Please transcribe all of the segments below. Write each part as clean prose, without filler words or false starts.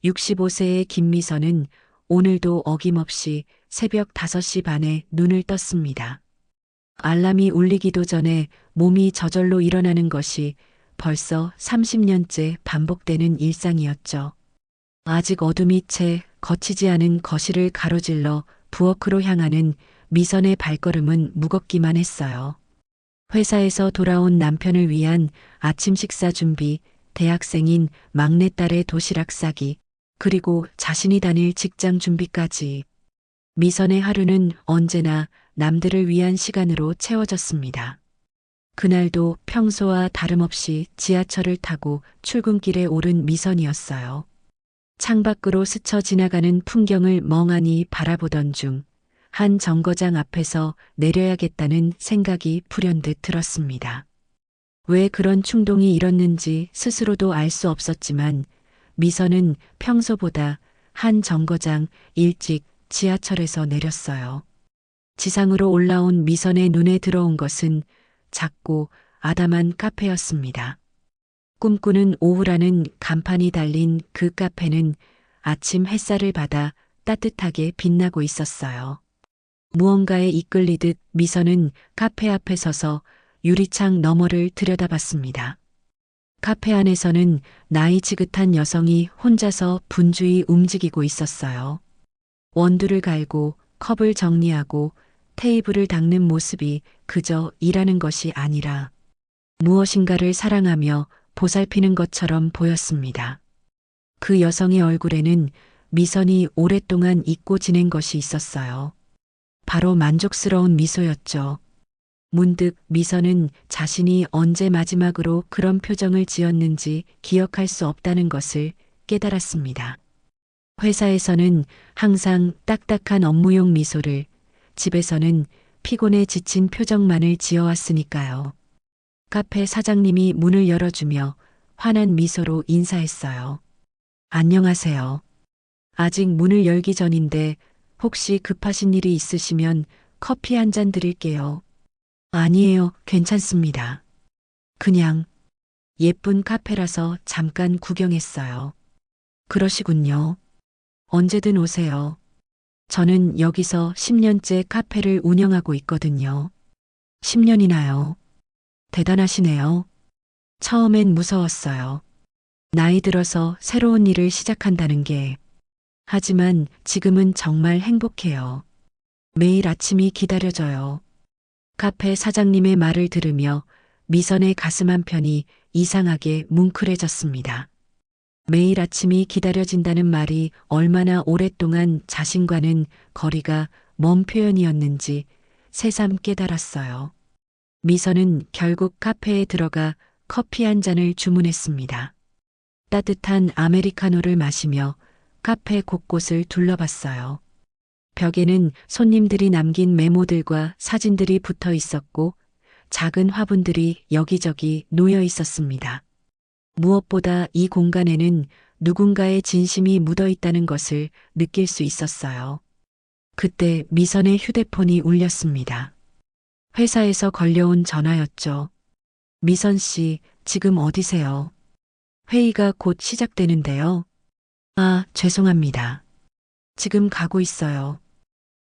65세의 김미선은 오늘도 어김없이 새벽 5시 반에 눈을 떴습니다. 알람이 울리기도 전에 몸이 저절로 일어나는 것이 벌써 30년째 반복되는 일상이었죠. 아직 어둠이 채 거치지 않은 거실을 가로질러 부엌으로 향하는 미선의 발걸음은 무겁기만 했어요. 회사에서 돌아온 남편을 위한 아침 식사 준비, 대학생인 막내딸의 도시락 싸기, 그리고 자신이 다닐 직장 준비까지. 미선의 하루는 언제나 남들을 위한 시간으로 채워졌습니다. 그날도 평소와 다름없이 지하철을 타고 출근길에 오른 미선이었어요. 창밖으로 스쳐 지나가는 풍경을 멍하니 바라보던 중 한 정거장 앞에서 내려야겠다는 생각이 불현듯 들었습니다. 왜 그런 충동이 일었는지 스스로도 알 수 없었지만 미선은 평소보다 한 정거장 일찍 지하철에서 내렸어요. 지상으로 올라온 미선의 눈에 들어온 것은 작고 아담한 카페였습니다. 꿈꾸는 오후라는 간판이 달린 그 카페는 아침 햇살을 받아 따뜻하게 빛나고 있었어요. 무언가에 이끌리듯 미선은 카페 앞에 서서 유리창 너머를 들여다봤습니다. 카페 안에서는 나이 지긋한 여성이 혼자서 분주히 움직이고 있었어요. 원두를 갈고 컵을 정리하고 테이블을 닦는 모습이 그저 일하는 것이 아니라 무엇인가를 사랑하며 보살피는 것처럼 보였습니다. 그 여성의 얼굴에는 미선이 오랫동안 잊고 지낸 것이 있었어요. 바로 만족스러운 미소였죠. 문득 미선은 자신이 언제 마지막으로 그런 표정을 지었는지 기억할 수 없다는 것을 깨달았습니다. 회사에서는 항상 딱딱한 업무용 미소를, 집에서는 피곤에 지친 표정만을 지어왔으니까요. 카페 사장님이 문을 열어주며 환한 미소로 인사했어요. 안녕하세요. 아직 문을 열기 전인데 혹시 급하신 일이 있으시면 커피 한 잔 드릴게요. 아니에요, 괜찮습니다. 그냥 예쁜 카페라서 잠깐 구경했어요. 그러시군요. 언제든 오세요. 저는 여기서 10년째 카페를 운영하고 있거든요. 10년이나요. 대단하시네요. 처음엔 무서웠어요. 나이 들어서 새로운 일을 시작한다는 게. 하지만 지금은 정말 행복해요. 매일 아침이 기다려져요. 카페 사장님의 말을 들으며 미선의 가슴 한편이 이상하게 뭉클해졌습니다. 매일 아침이 기다려진다는 말이 얼마나 오랫동안 자신과는 거리가 먼 표현이었는지 새삼 깨달았어요. 미선은 결국 카페에 들어가 커피 한 잔을 주문했습니다. 따뜻한 아메리카노를 마시며 카페 곳곳을 둘러봤어요. 벽에는 손님들이 남긴 메모들과 사진들이 붙어 있었고 작은 화분들이 여기저기 놓여 있었습니다. 무엇보다 이 공간에는 누군가의 진심이 묻어 있다는 것을 느낄 수 있었어요. 그때 미선의 휴대폰이 울렸습니다. 회사에서 걸려온 전화였죠. 미선 씨, 지금 어디세요? 회의가 곧 시작되는데요. 아, 죄송합니다. 지금 가고 있어요.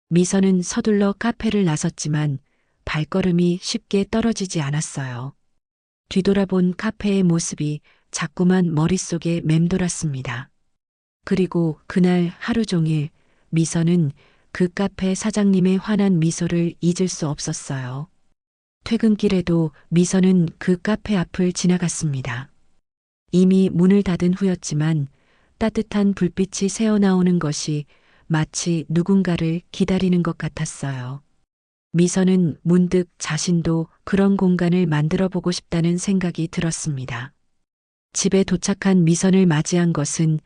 미선은 서둘러 카페를 나섰지만 발걸음이 쉽게 떨어지지 않았어요. 뒤돌아본 카페의 모습이 자꾸만 머릿속에 맴돌았습니다. 그리고 그날 하루 종일 미선은 그 카페 사장님의 환한 미소를 잊을 수 없었어요. 퇴근길에도 미선은 그 카페 앞을 지나갔습니다. 이미 문을 닫은 후였지만 따뜻한 불빛이 새어나오는 것이 마치 누군가를 기다리는 것 같았어요. 미선은 문득 자신도 그런 공간을 만들어 보고 싶다는 생각이 들었습니다. 집에 도착한 미선을 맞이한 것은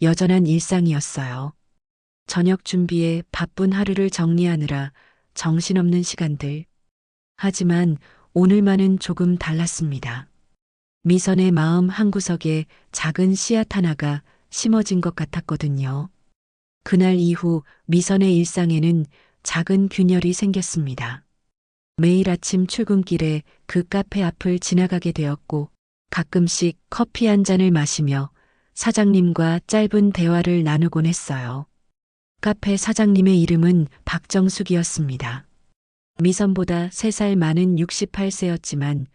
여전한 일상이었어요. 저녁 준비에 바쁜 하루를 정리하느라 정신없는 시간들. 하지만 오늘만은 조금 달랐습니다. 미선의 마음 한구석에 작은 씨앗 하나가 심어진 것 같았거든요. 그날 이후 미선의 일상에는 작은 균열이 생겼습니다. 매일 아침 출근길에 그 카페 앞을 지나가게 되었고 가끔씩 커피 한 잔을 마시며 사장님과 짧은 대화를 나누곤 했어요. 카페 사장님의 이름은 박정숙이었습니다. 미선보다 3살 많은 68세였지만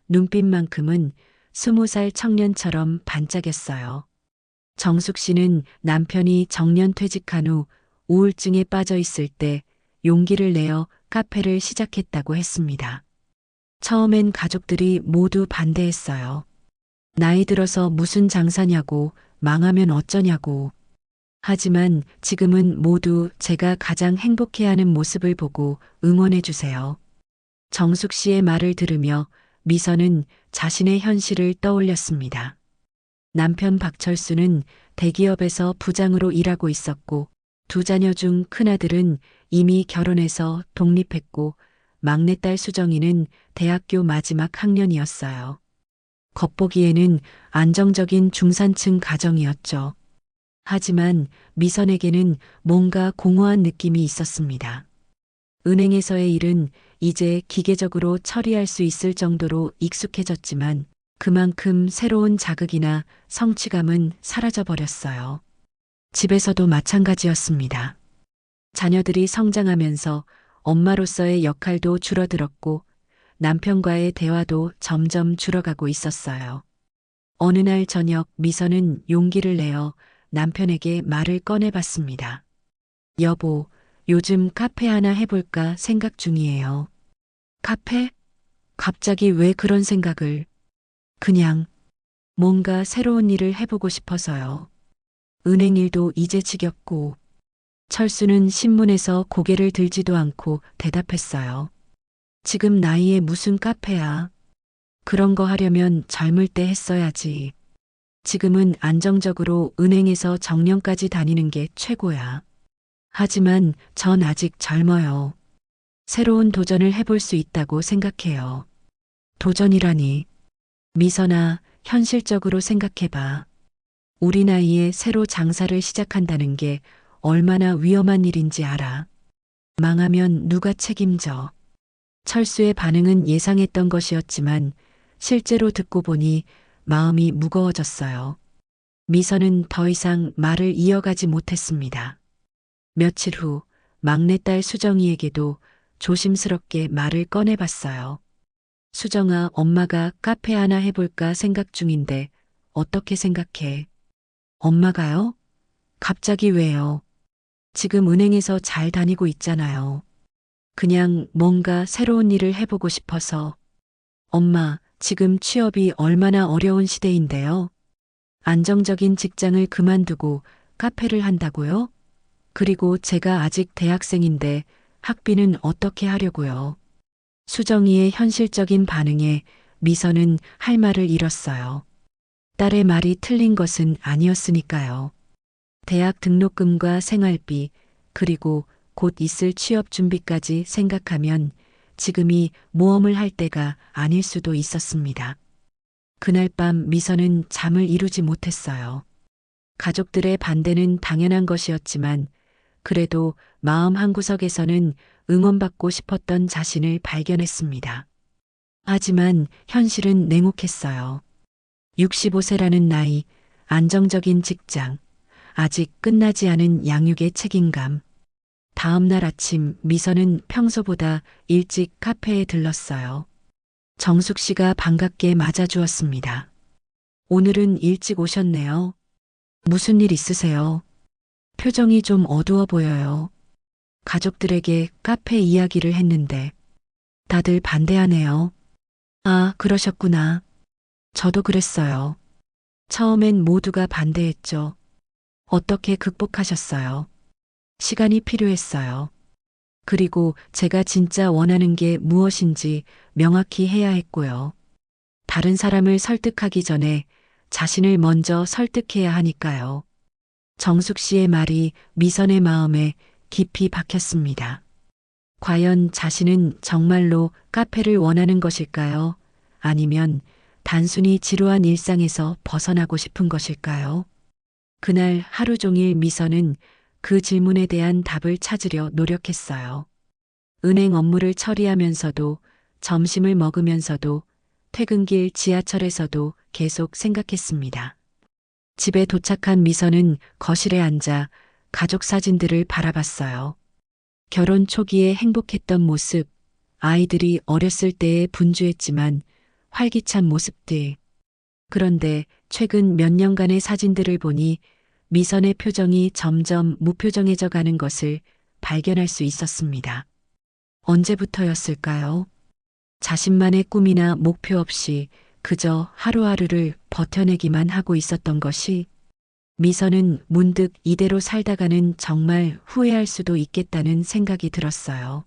눈빛만큼은 20살 청년처럼 반짝였어요. 정숙 씨는 남편이 정년 퇴직한 후 우울증에 빠져 있을 때 용기를 내어 카페를 시작했다고 했습니다. 처음엔 가족들이 모두 반대했어요. 나이 들어서 무슨 장사냐고, 망하면 어쩌냐고. 하지만 지금은 모두 제가 가장 행복해하는 모습을 보고 응원해 주세요. 정숙 씨의 말을 들으며 미선은 자신의 현실을 떠올렸습니다. 남편 박철수는 대기업에서 부장으로 일하고 있었고, 2자녀 중 큰아들은 이미 결혼해서 독립했고, 막내딸 수정이는 대학교 마지막 학년이었어요. 겉보기에는 안정적인 중산층 가정이었죠. 하지만 미선에게는 뭔가 공허한 느낌이 있었습니다. 은행에서의 일은 이제 기계적으로 처리할 수 있을 정도로 익숙해졌지만 그만큼 새로운 자극이나 성취감은 사라져버렸어요. 집에서도 마찬가지였습니다. 자녀들이 성장하면서 엄마로서의 역할도 줄어들었고 남편과의 대화도 점점 줄어가고 있었어요. 어느 날 저녁 미선은 용기를 내어 남편에게 말을 꺼내봤습니다. 여보, 요즘 카페 하나 해볼까 생각 중이에요. 카페? 갑자기 왜 그런 생각을? 그냥 뭔가 새로운 일을 해보고 싶어서요. 은행 일도 이제 지겹고. 철수는 신문에서 고개를 들지도 않고 대답했어요. 지금 나이에 무슨 카페야. 그런 거 하려면 젊을 때 했어야지. 지금은 안정적으로 은행에서 정년까지 다니는 게 최고야. 하지만 전 아직 젊어요. 새로운 도전을 해볼 수 있다고 생각해요. 도전이라니. 미선아, 현실적으로 생각해봐. 우리 나이에 새로 장사를 시작한다는 게 얼마나 위험한 일인지 알아. 망하면 누가 책임져. 철수의 반응은 예상했던 것이었지만 실제로 듣고 보니 마음이 무거워졌어요. 미선은 더 이상 말을 이어가지 못했습니다. 며칠 후 막내딸 수정이에게도 조심스럽게 말을 꺼내봤어요. 수정아, 엄마가 카페 하나 해볼까 생각 중인데 어떻게 생각해? 엄마가요? 갑자기 왜요? 지금 은행에서 잘 다니고 있잖아요. 그냥 뭔가 새로운 일을 해보고 싶어서. 엄마, 지금 취업이 얼마나 어려운 시대인데요. 안정적인 직장을 그만두고 카페를 한다고요? 그리고 제가 아직 대학생인데 학비는 어떻게 하려고요? 수정이의 현실적인 반응에 미선은 할 말을 잃었어요. 딸의 말이 틀린 것은 아니었으니까요. 대학 등록금과 생활비, 그리고 곧 있을 취업 준비까지 생각하면 지금이 모험을 할 때가 아닐 수도 있었습니다. 그날 밤 미선은 잠을 이루지 못했어요. 가족들의 반대는 당연한 것이었지만 그래도 마음 한구석에서는 응원받고 싶었던 자신을 발견했습니다. 하지만 현실은 냉혹했어요. 65세라는 나이, 안정적인 직장, 아직 끝나지 않은 양육의 책임감. 다음 날 아침 미선은 평소보다 일찍 카페에 들렀어요. 정숙 씨가 반갑게 맞아주었습니다. 오늘은 일찍 오셨네요. 무슨 일 있으세요? 표정이 좀 어두워 보여요. 가족들에게 카페 이야기를 했는데 다들 반대하네요. 아, 그러셨구나. 저도 그랬어요. 처음엔 모두가 반대했죠. 어떻게 극복하셨어요? 시간이 필요했어요. 그리고 제가 진짜 원하는 게 무엇인지 명확히 해야 했고요. 다른 사람을 설득하기 전에 자신을 먼저 설득해야 하니까요. 정숙 씨의 말이 미선의 마음에 깊이 박혔습니다. 과연 자신은 정말로 카페를 원하는 것일까요? 아니면 단순히 지루한 일상에서 벗어나고 싶은 것일까요? 그날 하루 종일 미선은 그 질문에 대한 답을 찾으려 노력했어요. 은행 업무를 처리하면서도, 점심을 먹으면서도, 퇴근길 지하철에서도 계속 생각했습니다. 집에 도착한 미선은 거실에 앉아 가족 사진들을 바라봤어요. 결혼 초기에 행복했던 모습, 아이들이 어렸을 때에 분주했지만 활기찬 모습들. 그런데 최근 몇 년간의 사진들을 보니 미선의 표정이 점점 무표정해져 가는 것을 발견할 수 있었습니다. 언제부터였을까요? 자신만의 꿈이나 목표 없이 그저 하루하루를 버텨내기만 하고 있었던 것이. 미선은 문득 이대로 살다가는 정말 후회할 수도 있겠다는 생각이 들었어요.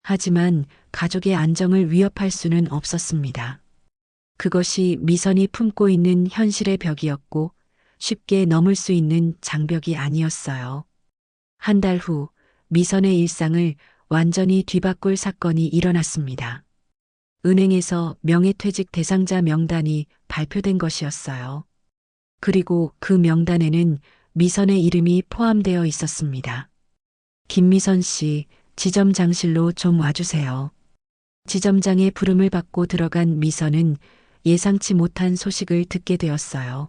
하지만 가족의 안정을 위협할 수는 없었습니다. 그것이 미선이 품고 있는 현실의 벽이었고 쉽게 넘을 수 있는 장벽이 아니었어요. 한 달 후 미선의 일상을 완전히 뒤바꿀 사건이 일어났습니다. 은행에서 명예퇴직 대상자 명단이 발표된 것이었어요. 그리고 그 명단에는 미선의 이름이 포함되어 있었습니다. 김미선 씨, 지점장실로 좀 와주세요. 지점장의 부름을 받고 들어간 미선은 예상치 못한 소식을 듣게 되었어요.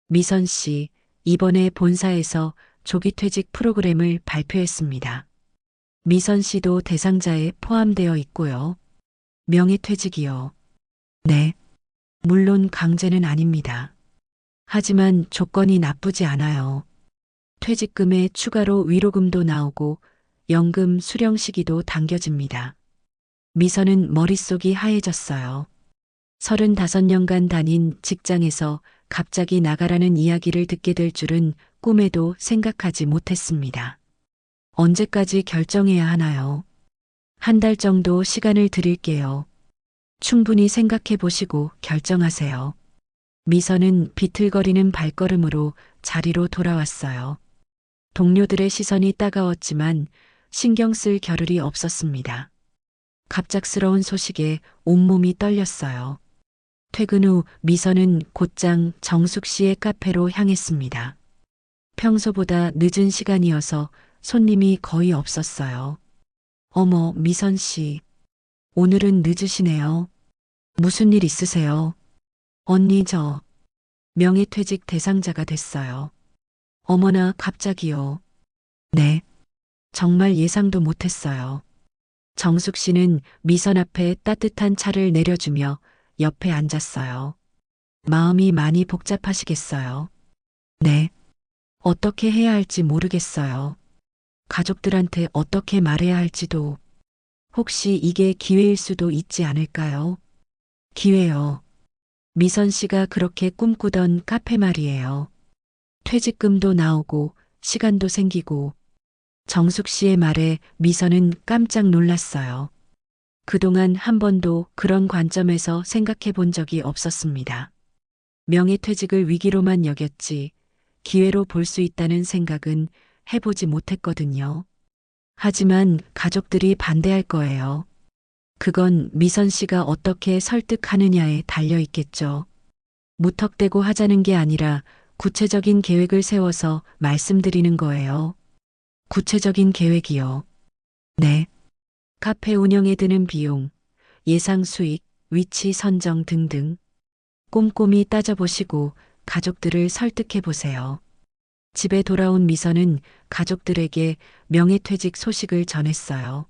미선 씨, 이번에 본사에서 조기퇴직 프로그램을 발표했습니다. 미선 씨도 대상자에 포함되어 있고요. 명예퇴직이요. 네. 물론 강제는 아닙니다. 하지만 조건이 나쁘지 않아요. 퇴직금에 추가로 위로금도 나오고 연금 수령 시기도 당겨집니다. 미선은 머릿속이 하얘졌어요. 35년간 다닌 직장에서 갑자기 나가라는 이야기를 듣게 될 줄은 꿈에도 생각하지 못했습니다. 언제까지 결정해야 하나요? 한 달 정도 시간을 드릴게요. 충분히 생각해 보시고 결정하세요. 미선은 비틀거리는 발걸음으로 자리로 돌아왔어요. 동료들의 시선이 따가웠지만 신경 쓸 겨를이 없었습니다. 갑작스러운 소식에 온몸이 떨렸어요. 퇴근 후 미선은 곧장 정숙 씨의 카페로 향했습니다. 평소보다 늦은 시간이어서 손님이 거의 없었어요. 어머, 미선 씨. 오늘은 늦으시네요. 무슨 일 있으세요? 언니 저 명예퇴직 대상자가 됐어요. 어머나 갑자기요. 네. 정말 예상도 못했어요. 정숙 씨는 미선 앞에 따뜻한 차를 내려주며 옆에 앉았어요. 마음이 많이 복잡하시겠어요. 네. 어떻게 해야 할지 모르겠어요. 가족들한테 어떻게 말해야 할지도. 혹시 이게 기회일 수도 있지 않을까요? 기회요. 미선 씨가 그렇게 꿈꾸던 카페 말이에요. 퇴직금도 나오고 시간도 생기고. 정숙 씨의 말에 미선은 깜짝 놀랐어요. 그동안 한 번도 그런 관점에서 생각해 본 적이 없었습니다. 명예퇴직을 위기로만 여겼지 기회로 볼 수 있다는 생각은 해보지 못했거든요. 하지만 가족들이 반대할 거예요. 그건 미선 씨가 어떻게 설득하느냐에 달려 있겠죠. 무턱대고 하자는 게 아니라 구체적인 계획을 세워서 말씀드리는 거예요. 구체적인 계획이요. 네. 카페 운영에 드는 비용, 예상 수익, 위치 선정 등등 꼼꼼히 따져보시고 가족들을 설득해 보세요. 집에 돌아온 미선은 가족들에게 명예퇴직 소식을 전했어요.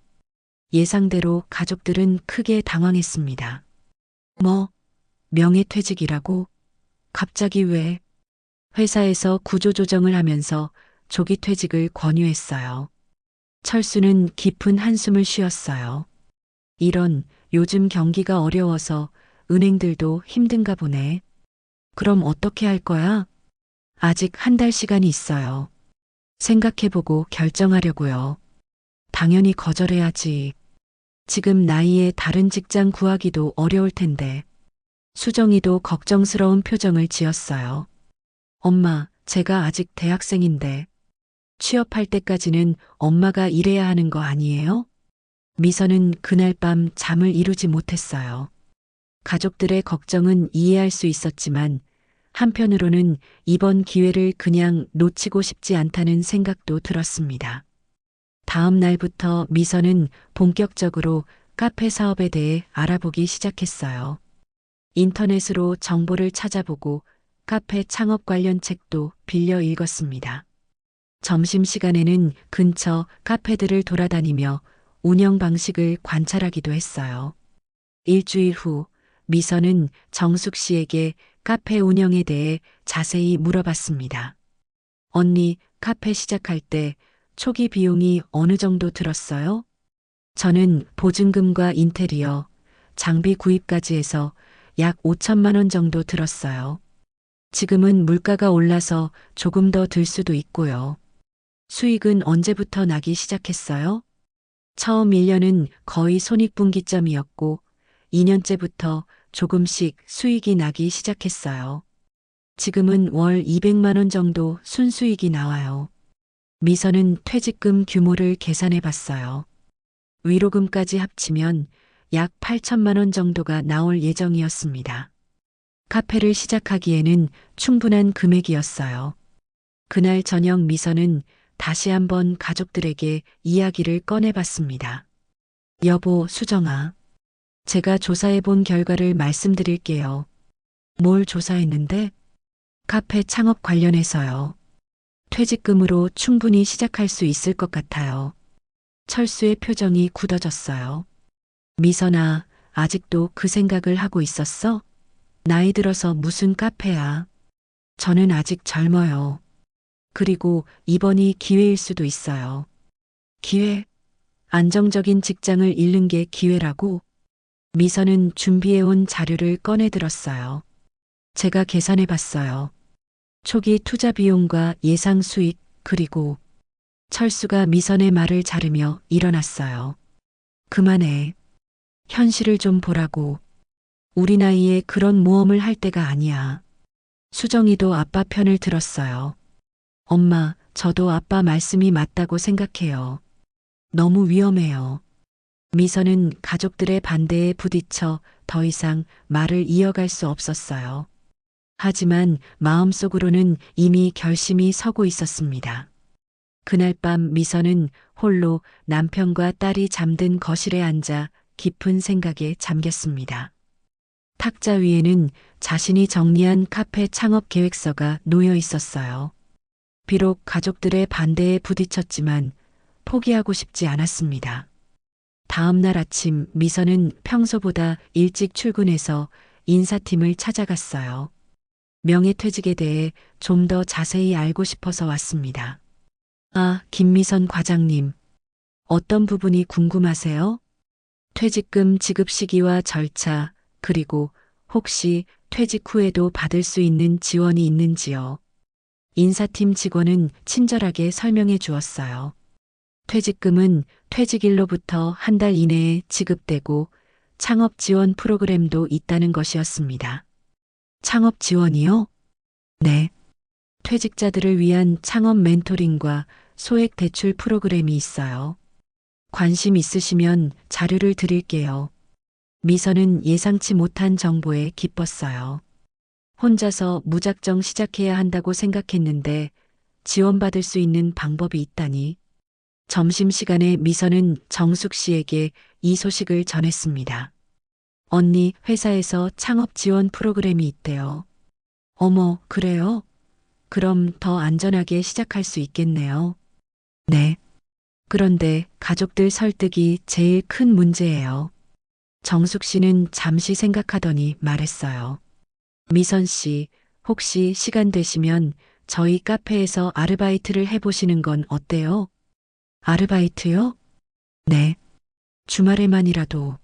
예상대로 가족들은 크게 당황했습니다. 뭐, 명예퇴직이라고? 갑자기 왜? 회사에서 구조조정을 하면서 조기퇴직을 권유했어요. 철수는 깊은 한숨을 쉬었어요. 이런, 요즘 경기가 어려워서 은행들도 힘든가 보네. 그럼 어떻게 할 거야? 아직 한 달 시간이 있어요. 생각해보고 결정하려고요. 당연히 거절해야지. 지금 나이에 다른 직장 구하기도 어려울 텐데. 수정이도 걱정스러운 표정을 지었어요. 엄마, 제가 아직 대학생인데. 취업할 때까지는 엄마가 일해야 하는 거 아니에요? 미선은 그날 밤 잠을 이루지 못했어요. 가족들의 걱정은 이해할 수 있었지만 한편으로는 이번 기회를 그냥 놓치고 싶지 않다는 생각도 들었습니다. 다음 날부터 미선은 본격적으로 카페 사업에 대해 알아보기 시작했어요. 인터넷으로 정보를 찾아보고 카페 창업 관련 책도 빌려 읽었습니다. 점심시간에는 근처 카페들을 돌아다니며 운영 방식을 관찰하기도 했어요. 일주일 후 미선은 정숙 씨에게 카페 운영에 대해 자세히 물어봤습니다. 언니, 카페 시작할 때 초기 비용이 어느 정도 들었어요? 저는 보증금과 인테리어, 장비 구입까지 해서 약 5천만 원 정도 들었어요. 지금은 물가가 올라서 조금 더 들 수도 있고요. 수익은 언제부터 나기 시작했어요? 처음 1년은 거의 손익분기점이었고 2년째부터 조금씩 수익이 나기 시작했어요. 지금은 월 200만 원 정도 순수익이 나와요. 미선은 퇴직금 규모를 계산해 봤어요. 위로금까지 합치면 약 8천만 원 정도가 나올 예정이었습니다. 카페를 시작하기에는 충분한 금액이었어요. 그날 저녁 미선은 다시 한번 가족들에게 이야기를 꺼내봤습니다. 여보, 수정아. 제가 조사해 본 결과를 말씀드릴게요. 뭘 조사했는데? 카페 창업 관련해서요. 퇴직금으로 충분히 시작할 수 있을 것 같아요. 철수의 표정이 굳어졌어요. 미선아, 아직도 그 생각을 하고 있었어? 나이 들어서 무슨 카페야. 저는 아직 젊어요. 그리고 이번이 기회일 수도 있어요. 기회? 안정적인 직장을 잃는 게 기회라고? 미선은 준비해온 자료를 꺼내 들었어요. 제가 계산해 봤어요. 초기 투자 비용과 예상 수익, 그리고 철수가 미선의 말을 자르며 일어났어요. 그만해. 현실을 좀 보라고. 우리 나이에 그런 모험을 할 때가 아니야. 수정이도 아빠 편을 들었어요. 엄마, 저도 아빠 말씀이 맞다고 생각해요. 너무 위험해요. 미선은 가족들의 반대에 부딪혀 더 이상 말을 이어갈 수 없었어요. 하지만 마음속으로는 이미 결심이 서고 있었습니다. 그날 밤 미선은 홀로 남편과 딸이 잠든 거실에 앉아 깊은 생각에 잠겼습니다. 탁자 위에는 자신이 정리한 카페 창업 계획서가 놓여 있었어요. 비록 가족들의 반대에 부딪혔지만 포기하고 싶지 않았습니다. 다음 날 아침 미선은 평소보다 일찍 출근해서 인사팀을 찾아갔어요. 명예퇴직에 대해 좀 더 자세히 알고 싶어서 왔습니다. 아, 김미선 과장님. 어떤 부분이 궁금하세요? 퇴직금 지급 시기와 절차, 그리고 혹시 퇴직 후에도 받을 수 있는 지원이 있는지요? 인사팀 직원은 친절하게 설명해 주었어요. 퇴직금은 퇴직일로부터 한 달 이내에 지급되고 창업 지원 프로그램도 있다는 것이었습니다. 창업 지원이요? 네. 퇴직자들을 위한 창업 멘토링과 소액 대출 프로그램이 있어요. 관심 있으시면 자료를 드릴게요. 미선은 예상치 못한 정보에 기뻤어요. 혼자서 무작정 시작해야 한다고 생각했는데 지원받을 수 있는 방법이 있다니. 점심시간에 미선은 정숙 씨에게 이 소식을 전했습니다. 언니, 회사에서 창업 지원 프로그램이 있대요. 어머, 그래요? 그럼 더 안전하게 시작할 수 있겠네요. 네. 그런데 가족들 설득이 제일 큰 문제예요. 정숙 씨는 잠시 생각하더니 말했어요. 미선 씨, 혹시 시간 되시면 저희 카페에서 아르바이트를 해보시는 건 어때요? 아르바이트요? 네. 주말에만이라도.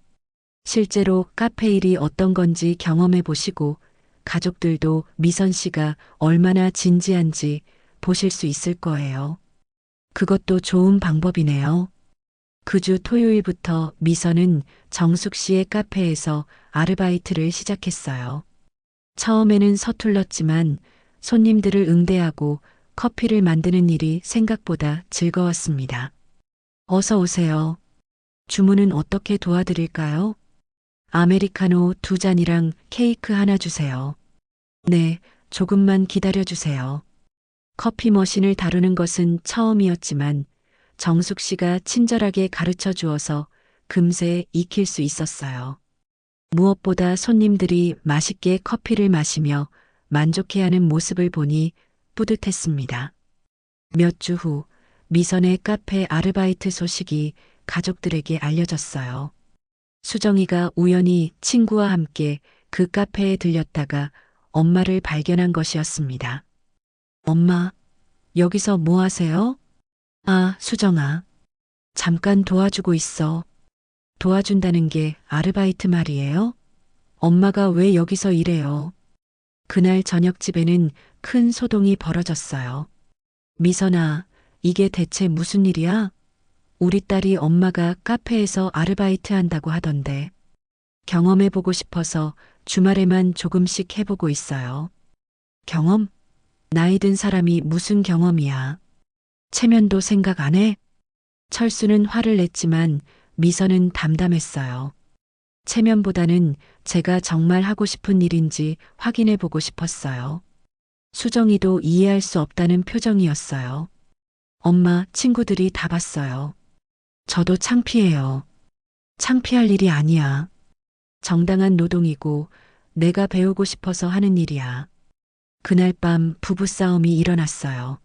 실제로 카페 일이 어떤 건지 경험해 보시고 가족들도 미선 씨가 얼마나 진지한지 보실 수 있을 거예요. 그것도 좋은 방법이네요. 그 주 토요일부터 미선은 정숙 씨의 카페에서 아르바이트를 시작했어요. 처음에는 서툴렀지만 손님들을 응대하고 커피를 만드는 일이 생각보다 즐거웠습니다. 어서 오세요. 주문은 어떻게 도와드릴까요? 아메리카노 2잔이랑 케이크 하나 주세요. 네, 조금만 기다려 주세요. 커피 머신을 다루는 것은 처음이었지만 정숙 씨가 친절하게 가르쳐 주어서 금세 익힐 수 있었어요. 무엇보다 손님들이 맛있게 커피를 마시며 만족해하는 모습을 보니 뿌듯했습니다. 몇 주 후 미선의 카페 아르바이트 소식이 가족들에게 알려졌어요. 수정이가 우연히 친구와 함께 그 카페에 들렸다가 엄마를 발견한 것이었습니다. 엄마, 여기서 뭐 하세요? 아, 수정아. 잠깐 도와주고 있어. 도와준다는 게 아르바이트 말이에요? 엄마가 왜 여기서 일해요? 그날 저녁집에는 큰 소동이 벌어졌어요. 미선아, 이게 대체 무슨 일이야? 우리 딸이 엄마가 카페에서 아르바이트 한다고 하던데. 경험해보고 싶어서 주말에만 조금씩 해보고 있어요. 경험? 나이 든 사람이 무슨 경험이야. 체면도 생각 안 해? 철수는 화를 냈지만 미선은 담담했어요. 체면보다는 제가 정말 하고 싶은 일인지 확인해 보고 싶었어요. 수정이도 이해할 수 없다는 표정이었어요. 엄마, 친구들이 다 봤어요. 저도 창피해요. 창피할 일이 아니야. 정당한 노동이고 내가 배우고 싶어서 하는 일이야. 그날 밤 부부싸움이 일어났어요.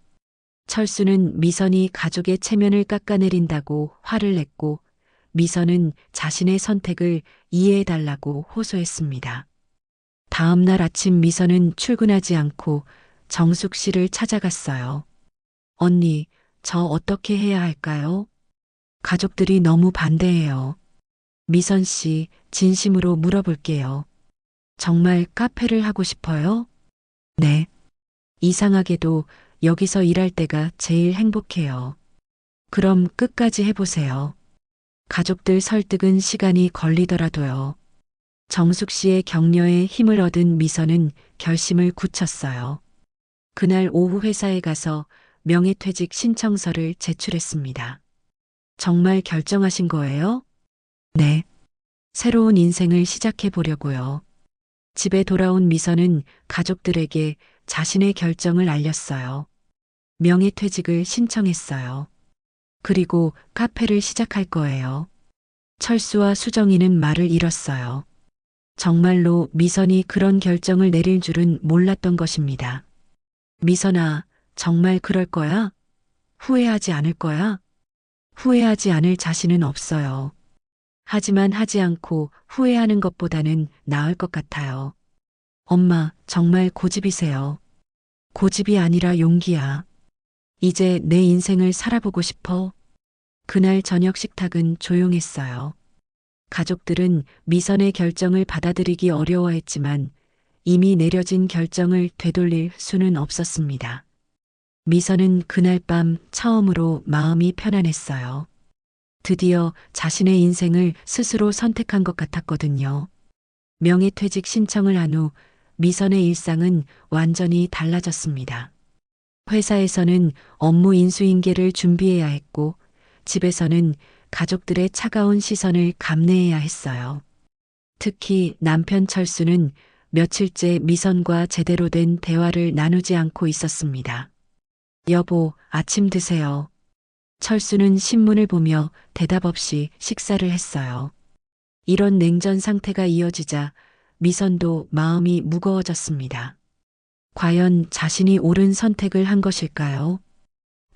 철수는 미선이 가족의 체면을 깎아내린다고 화를 냈고 미선은 자신의 선택을 이해해달라고 호소했습니다. 다음 날 아침 미선은 출근하지 않고 정숙 씨를 찾아갔어요. 언니, 저 어떻게 해야 할까요? 가족들이 너무 반대해요. 미선 씨, 진심으로 물어볼게요. 정말 카페를 하고 싶어요? 네. 이상하게도 여기서 일할 때가 제일 행복해요. 그럼 끝까지 해보세요. 가족들 설득은 시간이 걸리더라도요. 정숙 씨의 격려에 힘을 얻은 미선은 결심을 굳혔어요. 그날 오후 회사에 가서 명예퇴직 신청서를 제출했습니다. 정말 결정하신 거예요? 네. 새로운 인생을 시작해 보려고요. 집에 돌아온 미선은 가족들에게 자신의 결정을 알렸어요. 명예퇴직을 신청했어요. 그리고 카페를 시작할 거예요. 철수와 수정이는 말을 잃었어요. 정말로 미선이 그런 결정을 내릴 줄은 몰랐던 것입니다. 미선아, 정말 그럴 거야? 후회하지 않을 거야? 후회하지 않을 자신은 없어요. 하지만 하지 않고 후회하는 것보다는 나을 것 같아요. 엄마, 정말 고집이세요. 고집이 아니라 용기야. 이제 내 인생을 살아보고 싶어. 그날 저녁 식탁은 조용했어요. 가족들은 미선의 결정을 받아들이기 어려워했지만 이미 내려진 결정을 되돌릴 수는 없었습니다. 미선은 그날 밤 처음으로 마음이 편안했어요. 드디어 자신의 인생을 스스로 선택한 것 같았거든요. 명예퇴직 신청을 한 후 미선의 일상은 완전히 달라졌습니다. 회사에서는 업무 인수인계를 준비해야 했고 집에서는 가족들의 차가운 시선을 감내해야 했어요. 특히 남편 철수는 며칠째 미선과 제대로 된 대화를 나누지 않고 있었습니다. 여보, 아침 드세요. 철수는 신문을 보며 대답 없이 식사를 했어요. 이런 냉전 상태가 이어지자 미선도 마음이 무거워졌습니다. 과연 자신이 옳은 선택을 한 것일까요?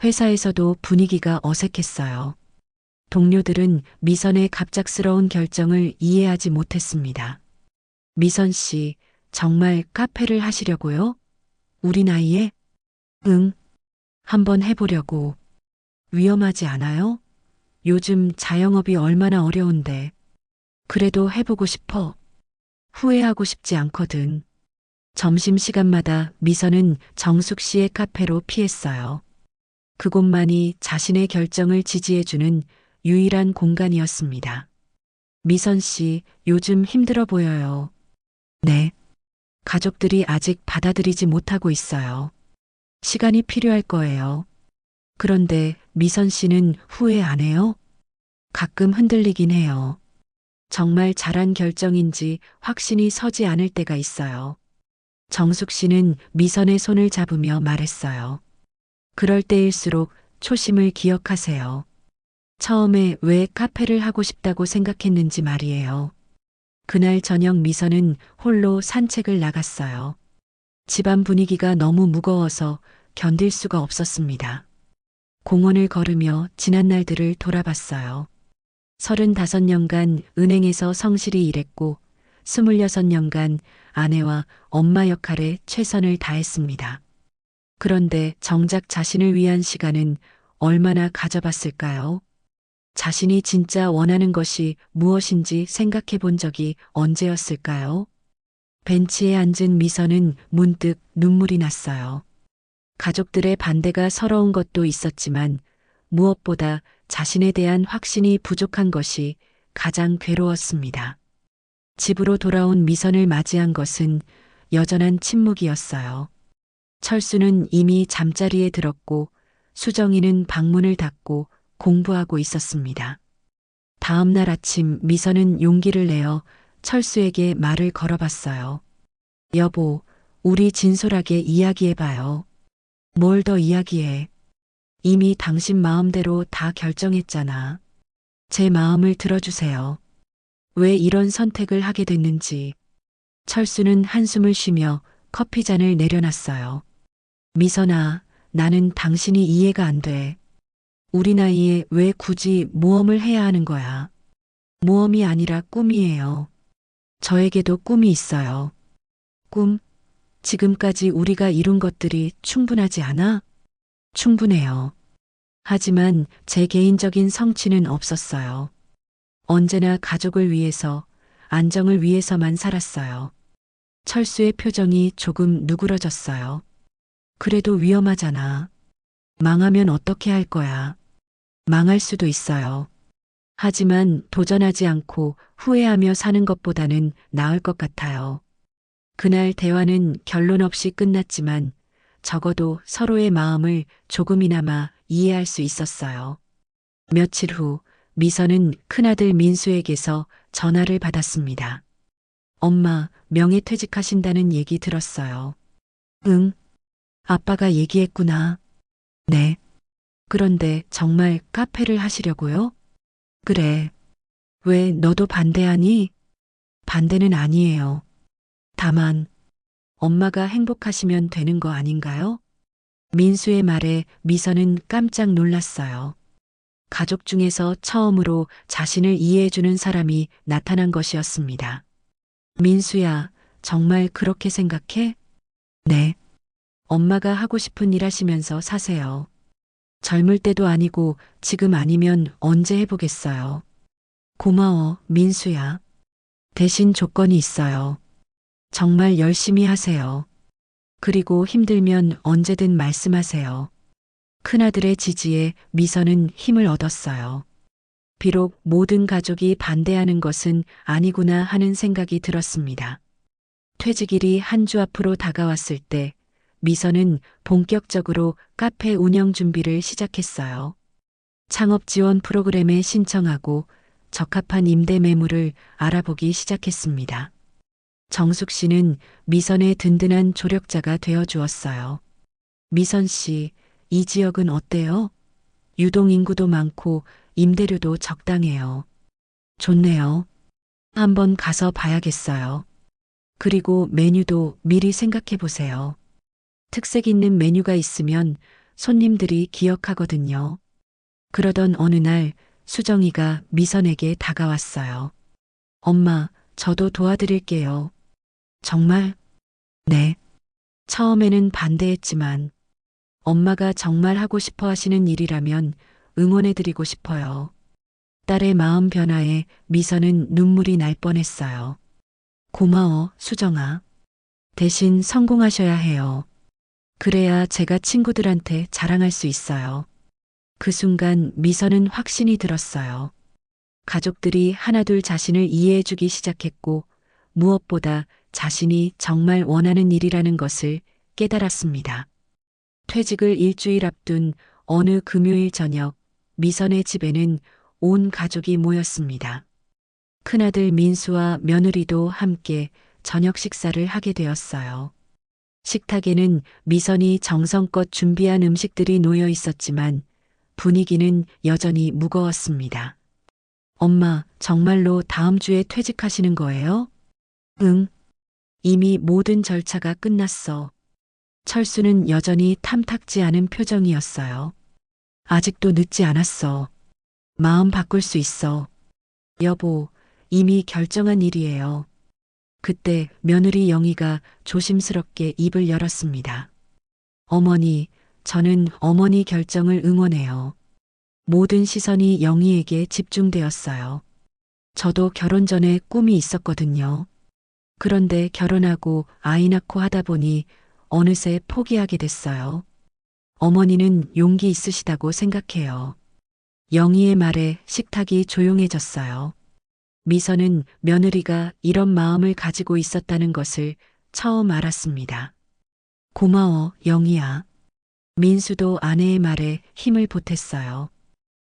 회사에서도 분위기가 어색했어요. 동료들은 미선의 갑작스러운 결정을 이해하지 못했습니다. 미선 씨, 정말 카페를 하시려고요? 우리 나이에? 응, 한번 해보려고. 위험하지 않아요? 요즘 자영업이 얼마나 어려운데. 그래도 해보고 싶어. 후회하고 싶지 않거든. 점심시간마다 미선은 정숙 씨의 카페로 피했어요. 그곳만이 자신의 결정을 지지해주는 유일한 공간이었습니다. 미선 씨, 요즘 힘들어 보여요. 네. 가족들이 아직 받아들이지 못하고 있어요. 시간이 필요할 거예요. 그런데 미선 씨는 후회 안 해요? 가끔 흔들리긴 해요. 정말 잘한 결정인지 확신이 서지 않을 때가 있어요. 정숙 씨는 미선의 손을 잡으며 말했어요. 그럴 때일수록 초심을 기억하세요. 처음에 왜 카페를 하고 싶다고 생각했는지 말이에요. 그날 저녁 미선은 홀로 산책을 나갔어요. 집안 분위기가 너무 무거워서 견딜 수가 없었습니다. 공원을 걸으며 지난 날들을 돌아봤어요. 35년간 은행에서 성실히 일했고 26년간 아내와 엄마 역할에 최선을 다했습니다. 그런데 정작 자신을 위한 시간은 얼마나 가져봤을까요? 자신이 진짜 원하는 것이 무엇인지 생각해 본 적이 언제였을까요? 벤치에 앉은 미선은 문득 눈물이 났어요. 가족들의 반대가 서러운 것도 있었지만 무엇보다 자신에 대한 확신이 부족한 것이 가장 괴로웠습니다. 집으로 돌아온 미선을 맞이한 것은 여전한 침묵이었어요. 철수는 이미 잠자리에 들었고 수정이는 방문을 닫고 공부하고 있었습니다. 다음 날 아침 미선은 용기를 내어 철수에게 말을 걸어봤어요. 여보, 우리 진솔하게 이야기해봐요. 뭘 더 이야기해? 이미 당신 마음대로 다 결정했잖아. 제 마음을 들어주세요. 왜 이런 선택을 하게 됐는지. 철수는 한숨을 쉬며 커피잔을 내려놨어요. 미선아, 나는 당신이 이해가 안 돼. 우리 나이에 왜 굳이 모험을 해야 하는 거야? 모험이 아니라 꿈이에요. 저에게도 꿈이 있어요. 꿈? 지금까지 우리가 이룬 것들이 충분하지 않아? 충분해요. 하지만 제 개인적인 성취는 없었어요. 언제나 가족을 위해서, 안정을 위해서만 살았어요. 철수의 표정이 조금 누그러졌어요. 그래도 위험하잖아. 망하면 어떻게 할 거야? 망할 수도 있어요. 하지만 도전하지 않고 후회하며 사는 것보다는 나을 것 같아요. 그날 대화는 결론 없이 끝났지만 적어도 서로의 마음을 조금이나마 이해할 수 있었어요. 며칠 후 미선은 큰아들 민수에게서 전화를 받았습니다. 엄마, 명예퇴직하신다는 얘기 들었어요. 응, 아빠가 얘기했구나. 네. 그런데 정말 카페를 하시려고요? 그래. 왜 너도 반대하니? 반대는 아니에요. 다만, 엄마가 행복하시면 되는 거 아닌가요? 민수의 말에 미선은 깜짝 놀랐어요. 가족 중에서 처음으로 자신을 이해해주는 사람이 나타난 것이었습니다. 민수야, 정말 그렇게 생각해? 네. 엄마가 하고 싶은 일 하시면서 사세요. 젊을 때도 아니고 지금 아니면 언제 해보겠어요. 고마워, 민수야. 대신 조건이 있어요. 정말 열심히 하세요. 그리고 힘들면 언제든 말씀하세요. 큰아들의 지지에 미선은 힘을 얻었어요. 비록 모든 가족이 반대하는 것은 아니구나 하는 생각이 들었습니다. 퇴직일이 한 주 앞으로 다가왔을 때 미선은 본격적으로 카페 운영 준비를 시작했어요. 창업 지원 프로그램에 신청하고 적합한 임대 매물을 알아보기 시작했습니다. 정숙 씨는 미선의 든든한 조력자가 되어 주었어요. 미선 씨, 이 지역은 어때요? 유동 인구도 많고 임대료도 적당해요. 좋네요. 한번 가서 봐야겠어요. 그리고 메뉴도 미리 생각해 보세요. 특색 있는 메뉴가 있으면 손님들이 기억하거든요. 그러던 어느 날 수정이가 미선에게 다가왔어요. 엄마, 저도 도와드릴게요. 정말? 네. 처음에는 반대했지만 엄마가 정말 하고 싶어 하시는 일이라면 응원해드리고 싶어요. 딸의 마음 변화에 미선은 눈물이 날 뻔했어요. 고마워, 수정아. 대신 성공하셔야 해요. 그래야 제가 친구들한테 자랑할 수 있어요. 그 순간 미선은 확신이 들었어요. 가족들이 하나둘 자신을 이해해주기 시작했고 무엇보다 자신이 정말 원하는 일이라는 것을 깨달았습니다. 퇴직을 일주일 앞둔 어느 금요일 저녁 미선의 집에는 온 가족이 모였습니다. 큰아들 민수와 며느리도 함께 저녁 식사를 하게 되었어요. 식탁에는 미선이 정성껏 준비한 음식들이 놓여 있었지만 분위기는 여전히 무거웠습니다. 엄마, 정말로 다음 주에 퇴직하시는 거예요? 응. 이미 모든 절차가 끝났어. 철수는 여전히 탐탁지 않은 표정이었어요. 아직도 늦지 않았어. 마음 바꿀 수 있어. 여보, 이미 결정한 일이에요. 그때 며느리 영희가 조심스럽게 입을 열었습니다. 어머니, 저는 어머니 결정을 응원해요. 모든 시선이 영희에게 집중되었어요. 저도 결혼 전에 꿈이 있었거든요. 그런데 결혼하고 아이 낳고 하다 보니 어느새 포기하게 됐어요. 어머니는 용기 있으시다고 생각해요. 영희의 말에 식탁이 조용해졌어요. 미선은 며느리가 이런 마음을 가지고 있었다는 것을 처음 알았습니다. 고마워, 영희야. 민수도 아내의 말에 힘을 보탰어요.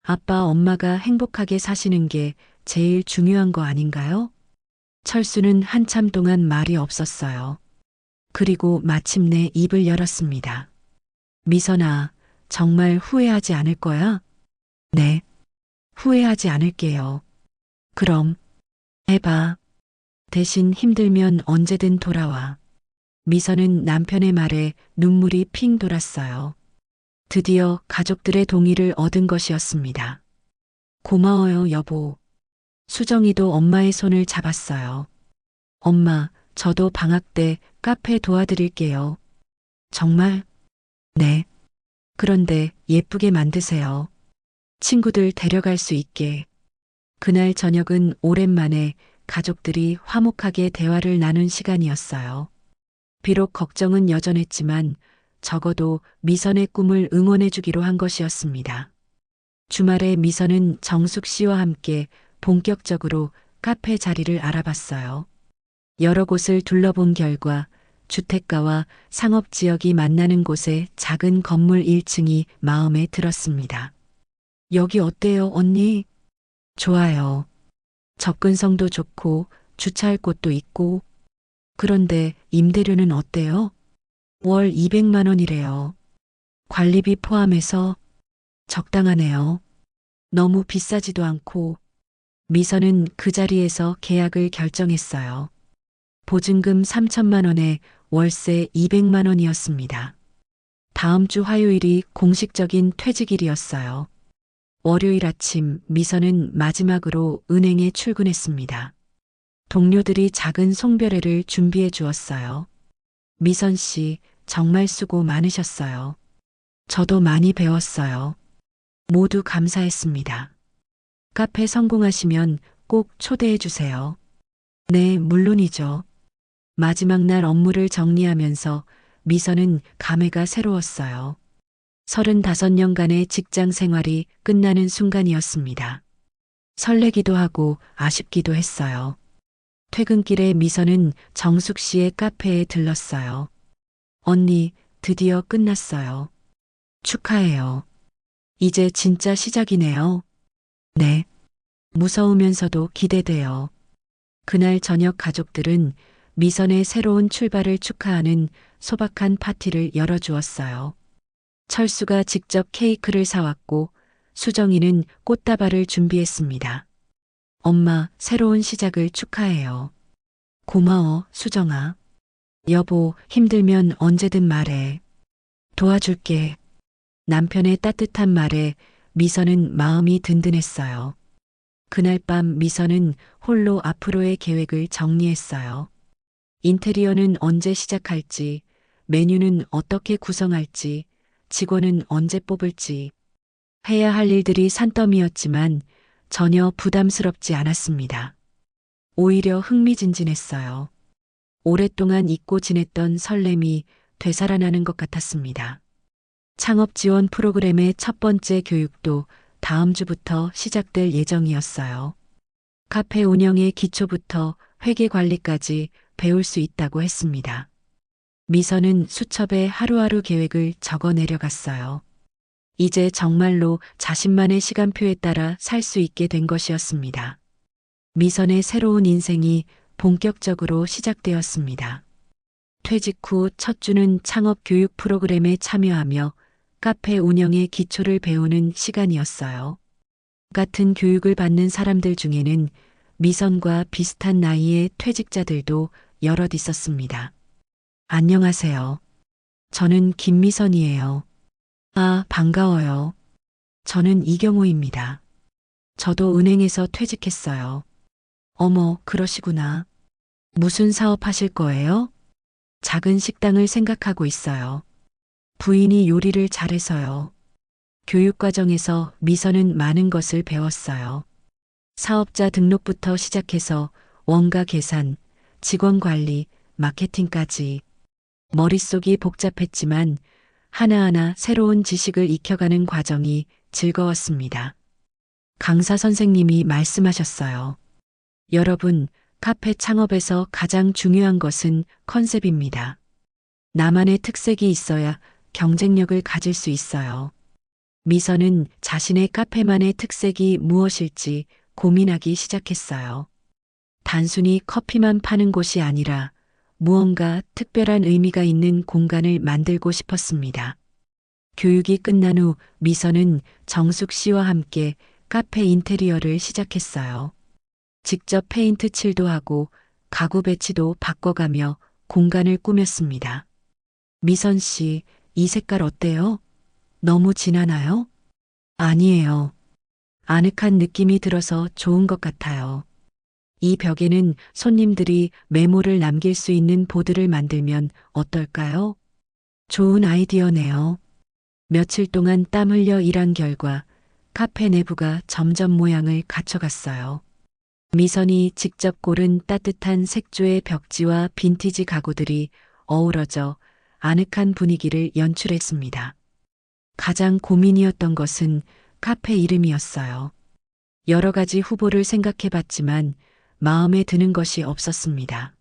아빠, 엄마가 행복하게 사시는 게 제일 중요한 거 아닌가요? 철수는 한참 동안 말이 없었어요. 그리고 마침내 입을 열었습니다. 미선아, 정말 후회하지 않을 거야? 네, 후회하지 않을게요. 그럼, 해봐. 대신 힘들면 언제든 돌아와. 미선은 남편의 말에 눈물이 핑 돌았어요. 드디어 가족들의 동의를 얻은 것이었습니다. 고마워요, 여보. 수정이도 엄마의 손을 잡았어요. 엄마, 저도 방학 때 카페 도와드릴게요. 정말? 네. 그런데 예쁘게 만드세요. 친구들 데려갈 수 있게. 그날 저녁은 오랜만에 가족들이 화목하게 대화를 나눈 시간이었어요. 비록 걱정은 여전했지만 적어도 미선의 꿈을 응원해주기로 한 것이었습니다. 주말에 미선은 정숙 씨와 함께 본격적으로 카페 자리를 알아봤어요. 여러 곳을 둘러본 결과 주택가와 상업지역이 만나는 곳의 작은 건물 1층이 마음에 들었습니다. 여기 어때요, 언니? 좋아요. 접근성도 좋고 주차할 곳도 있고. 그런데 임대료는 어때요? 월 200만 원이래요. 관리비 포함해서 적당하네요. 너무 비싸지도 않고. 미선은 그 자리에서 계약을 결정했어요. 보증금 3천만 원에 월세 200만 원이었습니다. 다음 주 화요일이 공식적인 퇴직일이었어요. 월요일 아침 미선은 마지막으로 은행에 출근했습니다. 동료들이 작은 송별회를 준비해 주었어요. 미선 씨, 정말 수고 많으셨어요. 저도 많이 배웠어요. 모두 감사했습니다. 카페 성공하시면 꼭 초대해 주세요. 네, 물론이죠. 마지막 날 업무를 정리하면서 미선은 감회가 새로웠어요. 35년간의 직장 생활이 끝나는 순간이었습니다. 설레기도 하고 아쉽기도 했어요. 퇴근길에 미선은 정숙 씨의 카페에 들렀어요. 언니, 드디어 끝났어요. 축하해요. 이제 진짜 시작이네요. 네. 무서우면서도 기대돼요. 그날 저녁 가족들은 미선의 새로운 출발을 축하하는 소박한 파티를 열어주었어요. 철수가 직접 케이크를 사왔고 수정이는 꽃다발을 준비했습니다. 엄마, 새로운 시작을 축하해요. 고마워, 수정아. 여보, 힘들면 언제든 말해. 도와줄게. 남편의 따뜻한 말에 미선은 마음이 든든했어요. 그날 밤 미선은 홀로 앞으로의 계획을 정리했어요. 인테리어는 언제 시작할지, 메뉴는 어떻게 구성할지, 직원은 언제 뽑을지. 해야 할 일들이 산더미였지만 전혀 부담스럽지 않았습니다. 오히려 흥미진진했어요. 오랫동안 잊고 지냈던 설렘이 되살아나는 것 같았습니다. 창업 지원 프로그램의 첫 번째 교육도 다음 주부터 시작될 예정이었어요. 카페 운영의 기초부터 회계 관리까지 배울 수 있다고 했습니다. 미선은 수첩에 하루하루 계획을 적어 내려갔어요. 이제 정말로 자신만의 시간표에 따라 살 수 있게 된 것이었습니다. 미선의 새로운 인생이 본격적으로 시작되었습니다. 퇴직 후 첫 주는 창업 교육 프로그램에 참여하며 카페 운영의 기초를 배우는 시간이었어요. 같은 교육을 받는 사람들 중에는 미선과 비슷한 나이의 퇴직자들도 여럿 있었습니다. 안녕하세요. 저는 김미선이에요. 아, 반가워요. 저는 이경호입니다. 저도 은행에서 퇴직했어요. 어머, 그러시구나. 무슨 사업 하실 거예요? 작은 식당을 생각하고 있어요. 부인이 요리를 잘해서요. 교육과정에서 미선은 많은 것을 배웠어요. 사업자 등록부터 시작해서 원가 계산, 직원 관리, 마케팅까지. 머릿속이 복잡했지만 하나하나 새로운 지식을 익혀가는 과정이 즐거웠습니다. 강사 선생님이 말씀하셨어요. 여러분, 카페 창업에서 가장 중요한 것은 컨셉입니다. 나만의 특색이 있어야 경쟁력을 가질 수 있어요. 미선은 자신의 카페만의 특색이 무엇일지 고민하기 시작했어요. 단순히 커피만 파는 곳이 아니라 무언가 특별한 의미가 있는 공간을 만들고 싶었습니다. 교육이 끝난 후 미선은 정숙 씨와 함께 카페 인테리어를 시작했어요. 직접 페인트 칠도 하고 가구 배치도 바꿔가며 공간을 꾸몄습니다. 미선 씨, 이 색깔 어때요? 너무 진하나요? 아니에요. 아늑한 느낌이 들어서 좋은 것 같아요. 이 벽에는 손님들이 메모를 남길 수 있는 보드를 만들면 어떨까요? 좋은 아이디어네요. 며칠 동안 땀 흘려 일한 결과 카페 내부가 점점 모양을 갖춰갔어요. 미선이 직접 고른 따뜻한 색조의 벽지와 빈티지 가구들이 어우러져 아늑한 분위기를 연출했습니다. 가장 고민이었던 것은 카페 이름이었어요. 여러 가지 후보를 생각해 봤지만 마음에 드는 것이 없었습니다.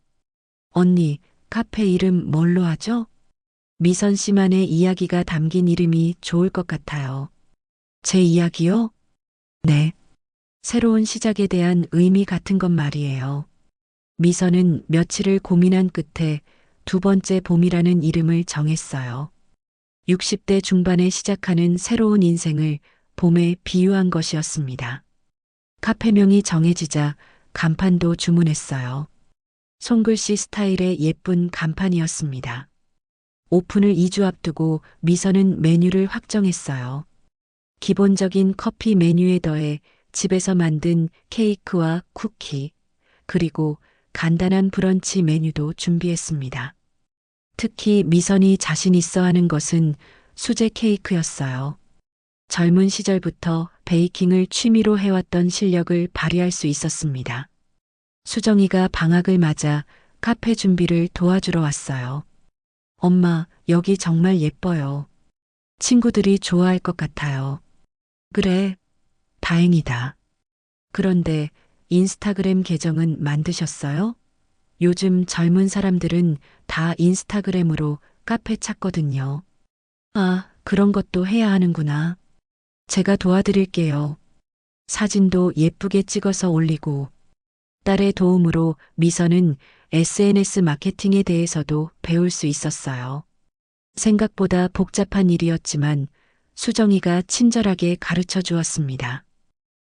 언니, 카페 이름 뭘로 하죠? 미선 씨만의 이야기가 담긴 이름이 좋을 것 같아요. 제 이야기요? 네. 새로운 시작에 대한 의미 같은 것 말이에요. 미선은 며칠을 고민한 끝에 두 번째 봄이라는 이름을 정했어요. 60대 중반에 시작하는 새로운 인생을 봄에 비유한 것이었습니다. 카페명이 정해지자 간판도 주문했어요. 손글씨 스타일의 예쁜 간판이었습니다. 오픈을 2주 앞두고 미선은 메뉴를 확정했어요. 기본적인 커피 메뉴에 더해 집에서 만든 케이크와 쿠키, 그리고 간단한 브런치 메뉴도 준비했습니다. 특히 미선이 자신 있어 하는 것은 수제 케이크였어요. 젊은 시절부터 베이킹을 취미로 해왔던 실력을 발휘할 수 있었습니다. 수정이가 방학을 맞아 카페 준비를 도와주러 왔어요. 엄마, 여기 정말 예뻐요. 친구들이 좋아할 것 같아요. 그래, 다행이다. 그런데 인스타그램 계정은 만드셨어요? 요즘 젊은 사람들은 다 인스타그램으로 카페 찾거든요. 아, 그런 것도 해야 하는구나. 제가 도와드릴게요. 사진도 예쁘게 찍어서 올리고, 딸의 도움으로 미선은 SNS 마케팅에 대해서도 배울 수 있었어요. 생각보다 복잡한 일이었지만 수정이가 친절하게 가르쳐 주었습니다.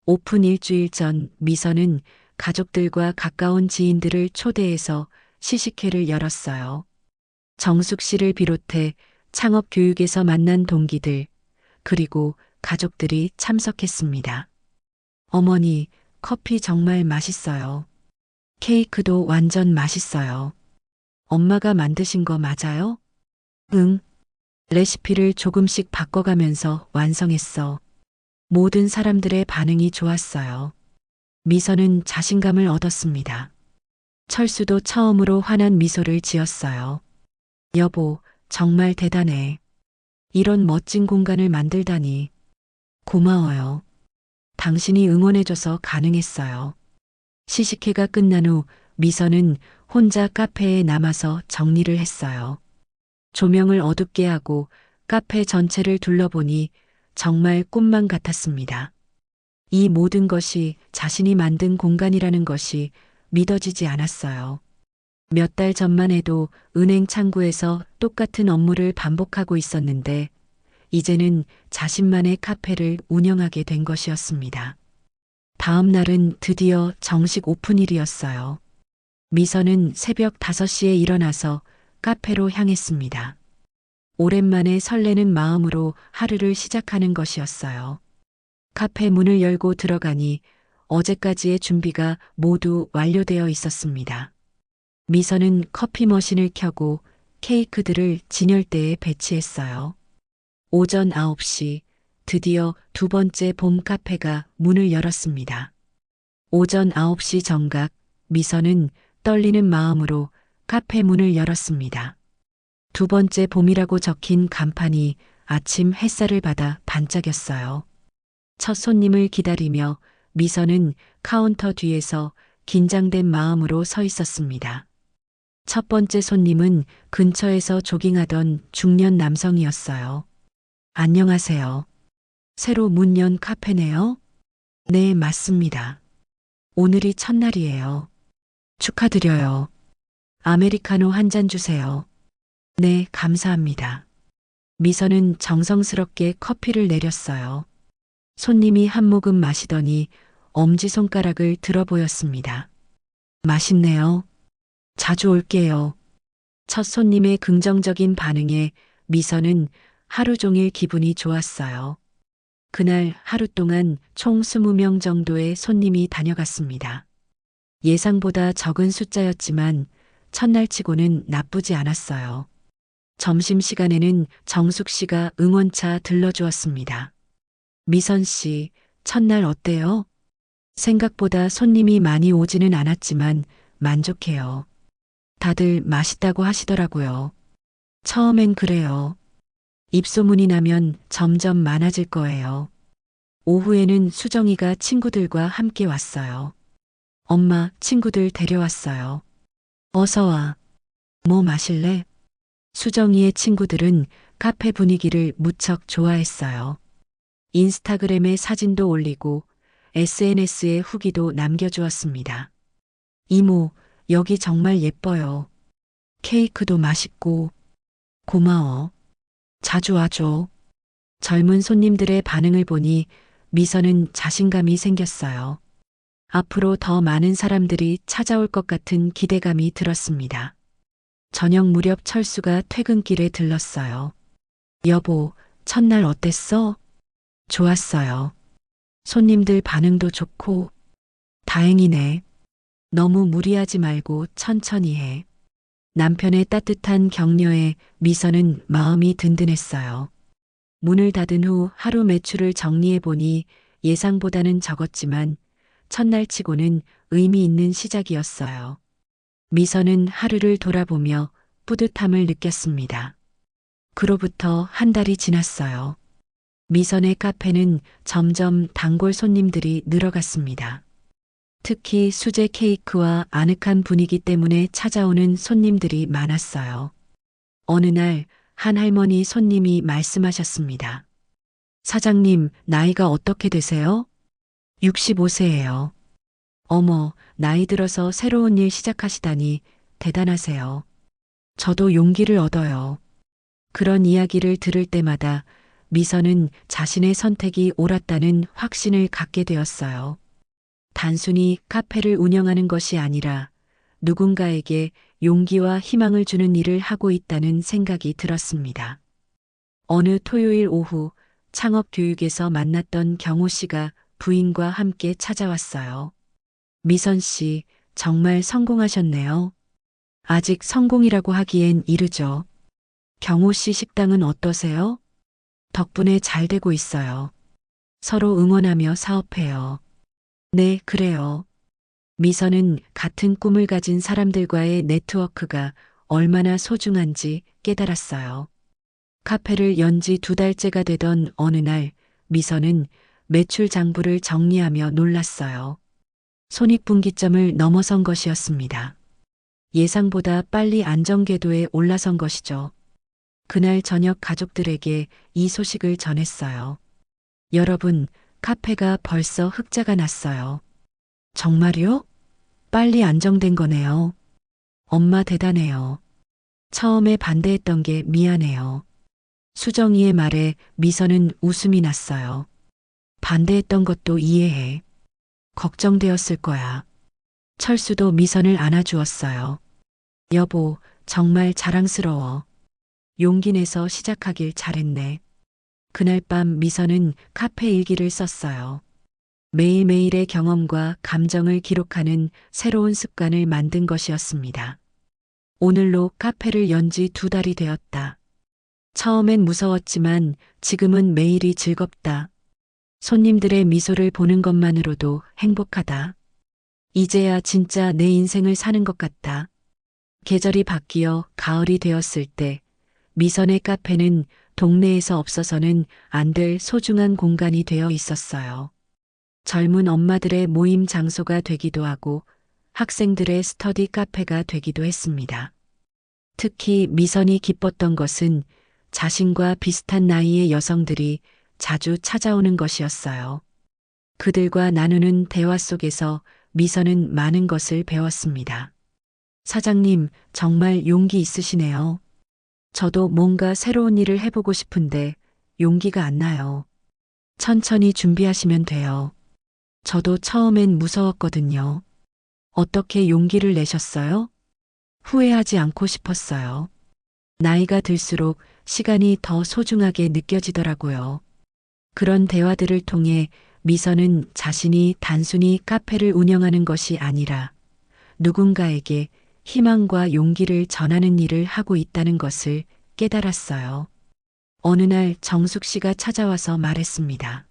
오픈 일주일 전 미선은 가족들과 가까운 지인들을 초대해서 시식회를 열었어요. 정숙 씨를 비롯해 창업 교육에서 만난 동기들, 그리고 가족들이 참석했습니다. 어머니, 커피 정말 맛있어요. 케이크도 완전 맛있어요. 엄마가 만드신 거 맞아요? 응. 레시피를 조금씩 바꿔가면서 완성했어. 모든 사람들의 반응이 좋았어요. 미선은 자신감을 얻었습니다. 철수도 처음으로 환한 미소를 지었어요. 여보, 정말 대단해. 이런 멋진 공간을 만들다니. 고마워요. 당신이 응원해줘서 가능했어요. 시식회가 끝난 후 미선은 혼자 카페에 남아서 정리를 했어요. 조명을 어둡게 하고 카페 전체를 둘러보니 정말 꿈만 같았습니다. 이 모든 것이 자신이 만든 공간이라는 것이 믿어지지 않았어요. 몇 달 전만 해도 은행 창구에서 똑같은 업무를 반복하고 있었는데 이제는 자신만의 카페를 운영하게 된 것이었습니다. 다음 날은 드디어 정식 오픈일이었어요. 미선은 새벽 5시에 일어나서 카페로 향했습니다. 오랜만에 설레는 마음으로 하루를 시작하는 것이었어요. 카페 문을 열고 들어가니 어제까지의 준비가 모두 완료되어 있었습니다. 미선은 커피 머신을 켜고 케이크들을 진열대에 배치했어요. 오전 9시 드디어 두 번째 봄 카페가 문을 열었습니다. 오전 9시 정각 미선은 떨리는 마음으로 카페 문을 열었습니다. 두 번째 봄이라고 적힌 간판이 아침 햇살을 받아 반짝였어요. 첫 손님을 기다리며 미선은 카운터 뒤에서 긴장된 마음으로 서 있었습니다. 첫 번째 손님은 근처에서 조깅하던 중년 남성이었어요. 안녕하세요. 새로 문 연 카페네요? 네, 맞습니다. 오늘이 첫날이에요. 축하드려요. 아메리카노 한 잔 주세요. 네, 감사합니다. 미선은 정성스럽게 커피를 내렸어요. 손님이 한 모금 마시더니 엄지손가락을 들어 보였습니다. 맛있네요. 자주 올게요. 첫 손님의 긍정적인 반응에 미선은 하루 종일 기분이 좋았어요. 그날 하루 동안 총 20명 정도의 손님이 다녀갔습니다. 예상보다 적은 숫자였지만 첫날 치고는 나쁘지 않았어요. 점심시간에는 정숙 씨가 응원차 들러주었습니다. 미선 씨, 첫날 어때요? 생각보다 손님이 많이 오지는 않았지만 만족해요. 다들 맛있다고 하시더라고요. 처음엔 그래요. 입소문이 나면 점점 많아질 거예요. 오후에는 수정이가 친구들과 함께 왔어요. 엄마, 친구들 데려왔어요. 어서 와. 뭐 마실래? 수정이의 친구들은 카페 분위기를 무척 좋아했어요. 인스타그램에 사진도 올리고 SNS에 후기도 남겨주었습니다. 이모, 여기 정말 예뻐요. 케이크도 맛있고. 고마워. 자주 와줘. 젊은 손님들의 반응을 보니 미선은 자신감이 생겼어요. 앞으로 더 많은 사람들이 찾아올 것 같은 기대감이 들었습니다. 저녁 무렵 철수가 퇴근길에 들렀어요. 여보, 첫날 어땠어? 좋았어요. 손님들 반응도 좋고. 다행이네. 너무 무리하지 말고 천천히 해. 남편의 따뜻한 격려에 미선은 마음이 든든했어요. 문을 닫은 후 하루 매출을 정리해 보니 예상보다는 적었지만 첫날 치고는 의미 있는 시작이었어요. 미선은 하루를 돌아보며 뿌듯함을 느꼈습니다. 그로부터 한 달이 지났어요. 미선의 카페는 점점 단골 손님들이 늘어갔습니다. 특히 수제 케이크와 아늑한 분위기 때문에 찾아오는 손님들이 많았어요. 어느 날 한 할머니 손님이 말씀하셨습니다. 사장님, 나이가 어떻게 되세요? 65세예요. 어머, 나이 들어서 새로운 일 시작하시다니 대단하세요. 저도 용기를 얻어요. 그런 이야기를 들을 때마다 미선은 자신의 선택이 옳았다는 확신을 갖게 되었어요. 단순히 카페를 운영하는 것이 아니라 누군가에게 용기와 희망을 주는 일을 하고 있다는 생각이 들었습니다. 어느 토요일 오후 창업 교육에서 만났던 경호 씨가 부인과 함께 찾아왔어요. 미선 씨, 정말 성공하셨네요. 아직 성공이라고 하기엔 이르죠. 경호 씨 식당은 어떠세요? 덕분에 잘 되고 있어요. 서로 응원하며 사업해요. 네, 그래요. 미선은 같은 꿈을 가진 사람들과의 네트워크가 얼마나 소중한지 깨달았어요. 카페를 연 지 2달째가 되던 어느 날 미선은 매출 장부를 정리하며 놀랐어요. 손익분기점을 넘어선 것이었습니다. 예상보다 빨리 안정궤도에 올라선 것이죠. 그날 저녁 가족들에게 이 소식을 전했어요. 여러분, 카페가 벌써 흑자가 났어요. 정말요? 빨리 안정된 거네요. 엄마 대단해요. 처음에 반대했던 게 미안해요. 수정이의 말에 미선은 웃음이 났어요. 반대했던 것도 이해해. 걱정되었을 거야. 철수도 미선을 안아주었어요. 여보, 정말 자랑스러워. 용기 내서 시작하길 잘했네. 그날 밤 미선은 카페 일기를 썼어요. 매일매일의 경험과 감정을 기록하는 새로운 습관을 만든 것이었습니다. 오늘로 카페를 연 지 2달이 되었다. 처음엔 무서웠지만 지금은 매일이 즐겁다. 손님들의 미소를 보는 것만으로도 행복하다. 이제야 진짜 내 인생을 사는 것 같다. 계절이 바뀌어 가을이 되었을 때 미선의 카페는 동네에서 없어서는 안 될 소중한 공간이 되어 있었어요. 젊은 엄마들의 모임 장소가 되기도 하고 학생들의 스터디 카페가 되기도 했습니다. 특히 미선이 기뻤던 것은 자신과 비슷한 나이의 여성들이 자주 찾아오는 것이었어요. 그들과 나누는 대화 속에서 미선은 많은 것을 배웠습니다. 사장님, 정말 용기 있으시네요. 저도 뭔가 새로운 일을 해보고 싶은데 용기가 안 나요. 천천히 준비하시면 돼요. 저도 처음엔 무서웠거든요. 어떻게 용기를 내셨어요? 후회하지 않고 싶었어요. 나이가 들수록 시간이 더 소중하게 느껴지더라고요. 그런 대화들을 통해 미선은 자신이 단순히 카페를 운영하는 것이 아니라 누군가에게 희망과 용기를 전하는 일을 하고 있다는 것을 깨달았어요. 어느 날 정숙 씨가 찾아와서 말했습니다.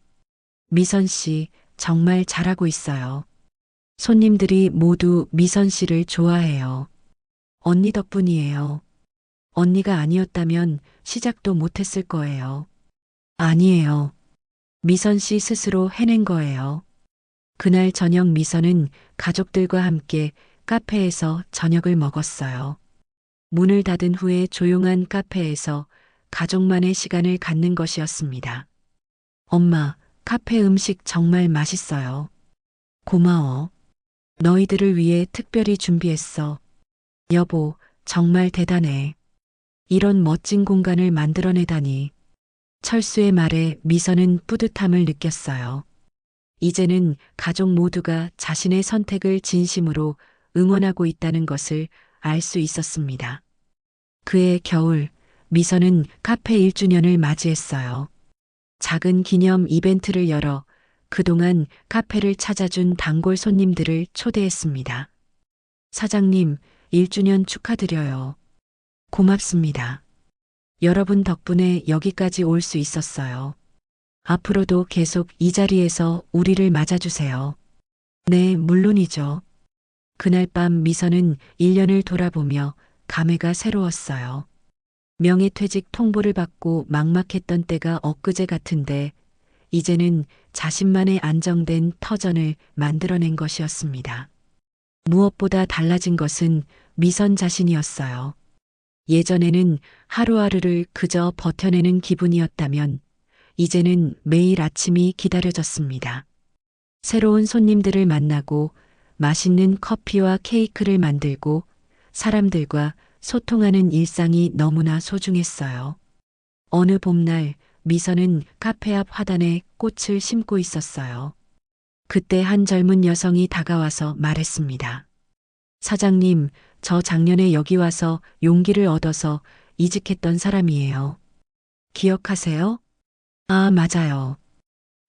미선 씨, 정말 잘하고 있어요. 손님들이 모두 미선 씨를 좋아해요. 언니 덕분이에요. 언니가 아니었다면 시작도 못했을 거예요. 아니에요. 미선 씨 스스로 해낸 거예요. 그날 저녁 미선은 가족들과 함께 카페에서 저녁을 먹었어요. 문을 닫은 후에 조용한 카페에서 가족만의 시간을 갖는 것이었습니다. 엄마, 카페 음식 정말 맛있어요. 고마워. 너희들을 위해 특별히 준비했어. 여보, 정말 대단해. 이런 멋진 공간을 만들어내다니. 철수의 말에 미선은 뿌듯함을 느꼈어요. 이제는 가족 모두가 자신의 선택을 진심으로 응원하고 있다는 것을 알 수 있었습니다. 그해 겨울, 미선은 카페 1주년을 맞이했어요. 작은 기념 이벤트를 열어 그동안 카페를 찾아준 단골 손님들을 초대했습니다. 사장님, 1주년 축하드려요. 고맙습니다. 여러분 덕분에 여기까지 올 수 있었어요. 앞으로도 계속 이 자리에서 우리를 맞아주세요. 네, 물론이죠. 그날 밤 미선은 1년을 돌아보며 감회가 새로웠어요. 명예퇴직 통보를 받고 막막했던 때가 엊그제 같은데 이제는 자신만의 안정된 터전을 만들어낸 것이었습니다. 무엇보다 달라진 것은 미선 자신이었어요. 예전에는 하루하루를 그저 버텨내는 기분이었다면 이제는 매일 아침이 기다려졌습니다. 새로운 손님들을 만나고 맛있는 커피와 케이크를 만들고 사람들과 소통하는 일상이 너무나 소중했어요. 어느 봄날 미선은 카페 앞 화단에 꽃을 심고 있었어요. 그때 한 젊은 여성이 다가와서 말했습니다. 사장님, 저 작년에 여기 와서 용기를 얻어서 이직했던 사람이에요. 기억하세요? 아, 맞아요.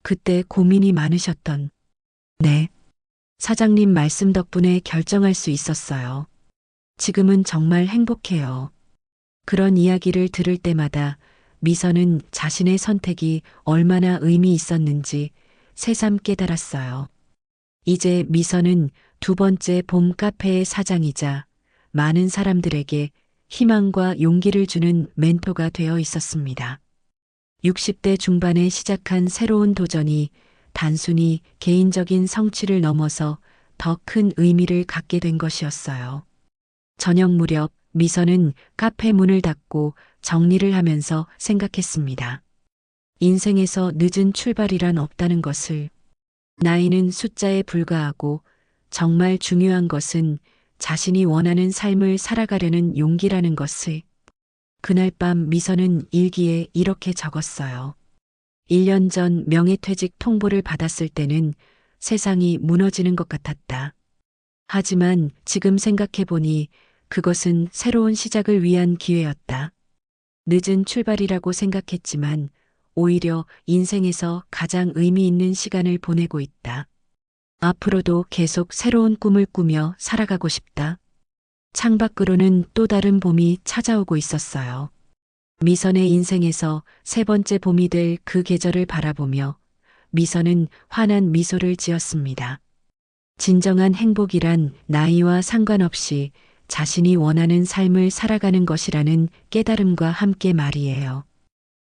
그때 고민이 많으셨던. 네. 사장님 말씀 덕분에 결정할 수 있었어요. 지금은 정말 행복해요. 그런 이야기를 들을 때마다 미선은 자신의 선택이 얼마나 의미 있었는지 새삼 깨달았어요. 이제 미선은 2번째 봄 카페의 사장이자 많은 사람들에게 희망과 용기를 주는 멘토가 되어 있었습니다. 60대 중반에 시작한 새로운 도전이 단순히 개인적인 성취를 넘어서 더 큰 의미를 갖게 된 것이었어요. 저녁 무렵 미선은 카페 문을 닫고 정리를 하면서 생각했습니다. 인생에서 늦은 출발이란 없다는 것을. 나이는 숫자에 불과하고 정말 중요한 것은 자신이 원하는 삶을 살아가려는 용기라는 것을. 그날 밤 미선은 일기에 이렇게 적었어요. 1년 전 명예퇴직 통보를 받았을 때는 세상이 무너지는 것 같았다. 하지만 지금 생각해보니 그것은 새로운 시작을 위한 기회였다. 늦은 출발이라고 생각했지만 오히려 인생에서 가장 의미 있는 시간을 보내고 있다. 앞으로도 계속 새로운 꿈을 꾸며 살아가고 싶다. 창밖으로는 또 다른 봄이 찾아오고 있었어요. 미선의 인생에서 세 번째 봄이 될 그 계절을 바라보며 미선은 환한 미소를 지었습니다. 진정한 행복이란 나이와 상관없이 자신이 원하는 삶을 살아가는 것이라는 깨달음과 함께 말이에요.